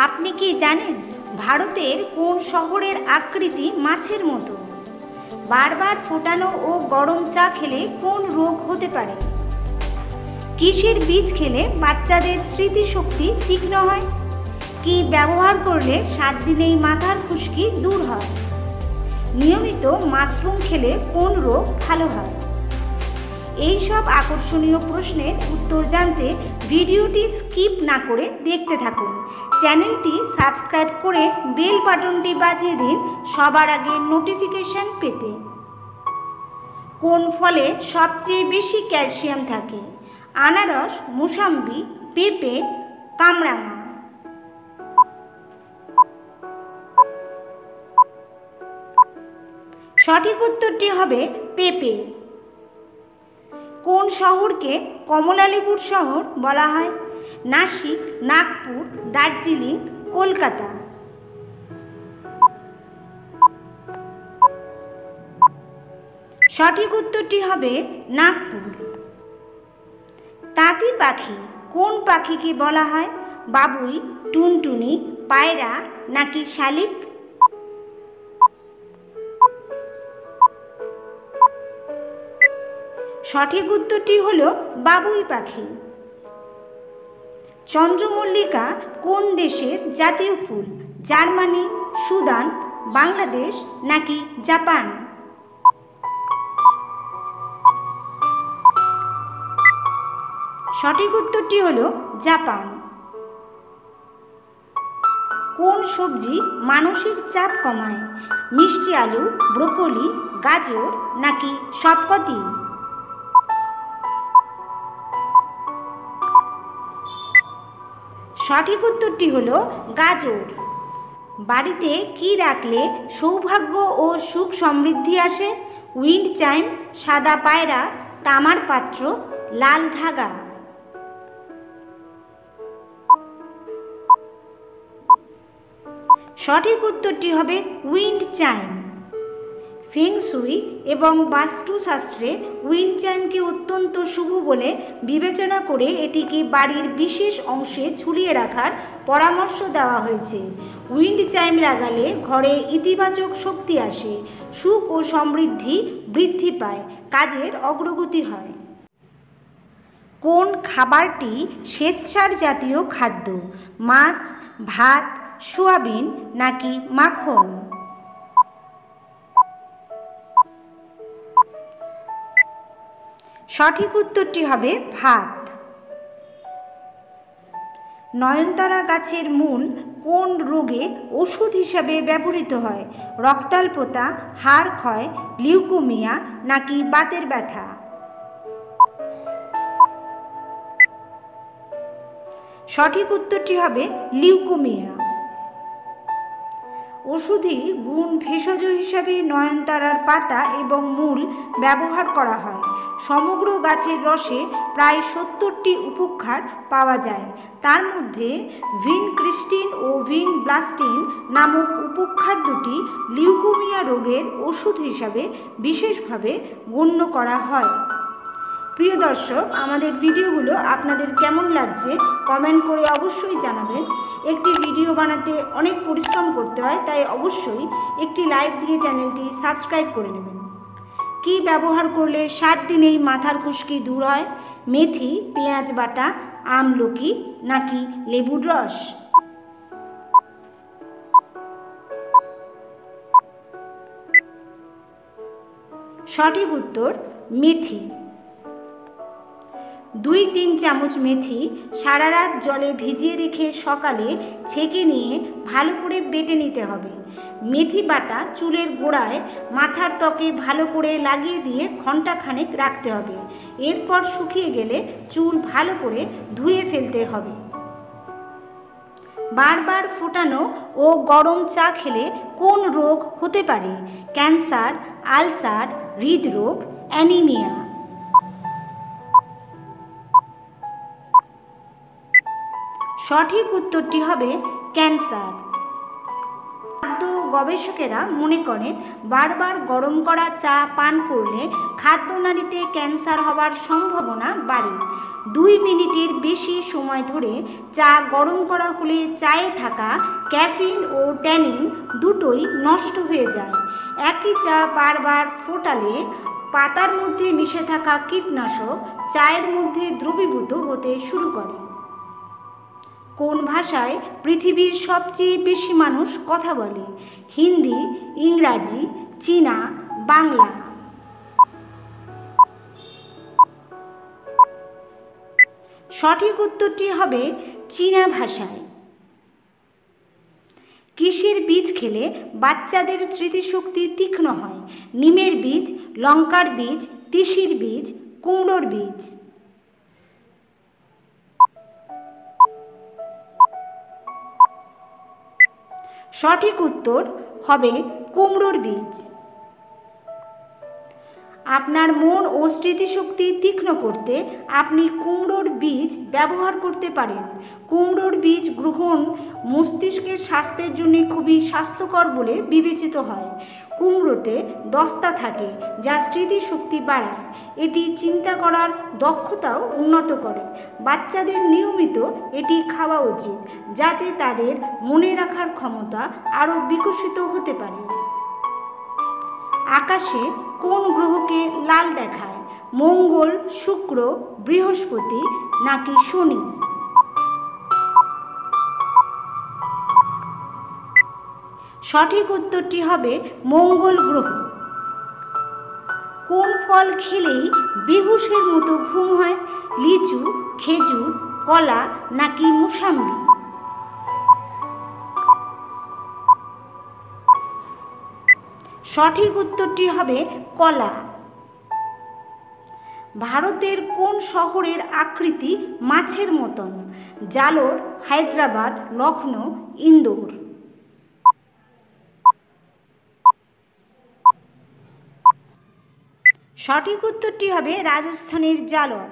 আপনি কি জানেন ভারতের কোন শহরের আকৃতি মাছের মতো? বারবার ফোটানো ও গরম চা খেলে কোন রোগ হতে পারে? কিসের বীজ খেলে বাচ্চাদের স্মৃতিশক্তি তীক্ষ্ণ হয়? কি ব্যবহার করলে 7 দিনেই মাথার খুশকি দূর হয়? নিয়মিত মাশরুম খেলে কোন রোগ ভালো হয়? এই সব আকর্ষণীয় প্রশ্নের উত্তর জানতে ভিডিওটি স্কিপ না করে দেখতে থাকুন। চ্যানেলটি সাবস্ক্রাইব করে বেল বাটনটি বাজিয়ে দিন সবার আগে নোটিফিকেশন পেতে। কোন ফলে সবচেয়ে বেশি ক্যালসিয়াম থাকে? আনারস, মুসাম্বি, পেঁপে, কামরাঙা। সঠিক উত্তরটি হবে পেঁপে। কোন শহরকে কমলা লেবুর শহর বলা হয়? নাসিক, নাগপুর, দার্জিলিং, কলকাতা। সঠিক উত্তরটি হবে নাগপুর। তাঁতি পাখি কোন পাখিকে বলা হয়? বাবুই, টুনটুনি, পায়রা নাকি শালিক? সঠিক উত্তরটি হলো বাবুই পাখি। চন্দ্রমল্লিকা কোন দেশের জাতীয় ফুল? জার্মানি, সুদান, বাংলাদেশ নাকি জাপান? সঠিক উত্তরটি হলো জাপান। কোন সবজি মানসিক চাপ কমায়? মিষ্টি আলু, ব্রোকলি, গাজর নাকি সবকটি? সঠিক উত্তরটি হলো গাজর। বাড়িতে কি রাখলে সৌভাগ্য ও সুখ সমৃদ্ধি আসে? উইন্ড চাইম, সাদা পায়রা, তামার পাত্র, লাল ধাগা। সঠিক উত্তরটি হবে উইন্ড চাইম। ফেং শুই এবং বাস্তুশাস্ত্রে উইন্ড চাইমকে অত্যন্ত শুভ বলে বিবেচনা করে এটিকে বাড়ির বিশেষ অংশে ঝুলিয়ে রাখার পরামর্শ দেওয়া হয়েছে। উইন্ড চাইম লাগালে ঘরে ইতিবাচক শক্তি আসে, সুখ ও সমৃদ্ধি বৃদ্ধি পায়, কাজের অগ্রগতি হয়। কোন খাবারটি শ্বেতসার জাতীয় খাদ্য? মাছ, ভাত, সোয়াবিন নাকি মাখন? সঠিক উত্তরটি হবে ভাত। নয়নতারা গাছের মূল কোন রোগে ওষুধ হিসাবে ব্যবহৃত হয়? রক্তাল্পতা, হাড় ক্ষয়, লিউকোমিয়া নাকি বাতের ব্যথা? সঠিক উত্তরটি হবে লিউকোমিয়া। ওষুধি গুণ ভেষজ হিসাবে নয়নতারার পাতা এবং মূল ব্যবহার করা হয়। সমগ্র গাছের রসে প্রায় 70টি উপক্ষার পাওয়া যায়। তার মধ্যে ভিনক্রিস্টিন ও ভিনব্লাস্টিন নামক উপক্ষার দুটি লিউকোমিয়া রোগের ওষুধ হিসাবে বিশেষভাবে গণ্য করা হয়। প্রিয় দর্শক, আমাদের ভিডিওগুলো আপনাদের কেমন লাগছে কমেন্ট করে অবশ্যই জানাবেন। একটি ভিডিও বানাতে অনেক পরিশ্রম করতে হয়, তাই অবশ্যই একটি লাইক দিয়ে চ্যানেলটি সাবস্ক্রাইব করে নেবেন। কি ব্যবহার করলে 7 দিনেই মাথার খুশকি দূর হয়? মেথি, পেঁয়াজ বাটা, আমলকি নাকি লেবুর রস? সঠিক উত্তর মেথি। 2-3 চামচ মেথি সারা রাত জলে ভিজিয়ে রেখে সকালে ছেঁকে নিয়ে ভালো করে বেটে নিতে হবে। মেথি বাটা চুলের গোড়ায় মাথার ত্বকে ভালো করে লাগিয়ে দিয়ে ঘণ্টাখানেক রাখতে হবে। এরপর শুকিয়ে গেলে চুল ভালো করে ধুয়ে ফেলতে হবে। বারবার ফোটানো ও গরম চা খেলে কোন রোগ হতে পারে? ক্যান্সার, আলসার, হৃদরোগ, অ্যানিমিয়া। সঠিক উত্তরটি হবে ক্যান্সার। খাদ্য গবেষকেরা মনে করেন বারবার গরম করা চা পান করলে খাদ্যনালীতে ক্যান্সার হবার সম্ভাবনা বাড়ে। 2 মিনিটের বেশি সময় ধরে চা গরম করা হলে চায়ে থাকা ক্যাফিন ও ট্যানিন দুটোই নষ্ট হয়ে যায়। একই চা বারবার ফোটালে পাতার মধ্যে মিশে থাকা কীটনাশক চায়ের মধ্যে দ্রবীভূত হতে শুরু করে। কোন ভাষায় পৃথিবীর সবচেয়ে বেশি মানুষ কথা বলে? হিন্দি, ইংরাজি, চীনা, বাংলা। সঠিক উত্তরটি হবে চীনা ভাষায়। কিসের বীজ খেলে বাচ্চাদের স্মৃতিশক্তি তীক্ষ্ণ হয়? নিমের বীজ, লঙ্কার বীজ, তিসির বীজ, কুমড়োর বীজ। সঠিক উত্তর হবে কুমড়োর বীজ। আপনার মন ও স্মৃতিশক্তি তীক্ষ্ণ করতে আপনি কুমড়োর বীজ ব্যবহার করতে পারেন। কুমড়োর বীজ গ্রহণ মস্তিষ্কের স্বাস্থ্যের জন্য খুবই স্বাস্থ্যকর বলে বিবেচিত হয়। কুমড়োতে দস্তা থাকে যা স্মৃতিশক্তি বাড়ায়। এটি চিন্তা করার দক্ষতাও উন্নত করে। বাচ্চাদের নিয়মিত এটি খাওয়া উচিত যাতে তাদের মনে রাখার ক্ষমতা আরও বিকশিত হতে পারে। আকাশে কোন গ্রহকে লাল দেখায়? মঙ্গল, শুক্র, বৃহস্পতি নাকি শনি? সঠিক উত্তরটি হবে মঙ্গল গ্রহ। কোন ফল খেলেই বেহুশের মতো ঘুম হয়? লিচু, খেজুর, কলা নাকি মুসাম্বি? সঠিক উত্তরটি হবে কলা। ভারতের কোন শহরের আকৃতি মাছের মতন? জালোর, হায়দ্রাবাদ, লখনৌ, ইন্দোর। সঠিক উত্তরটি হবে রাজস্থানের জালোর।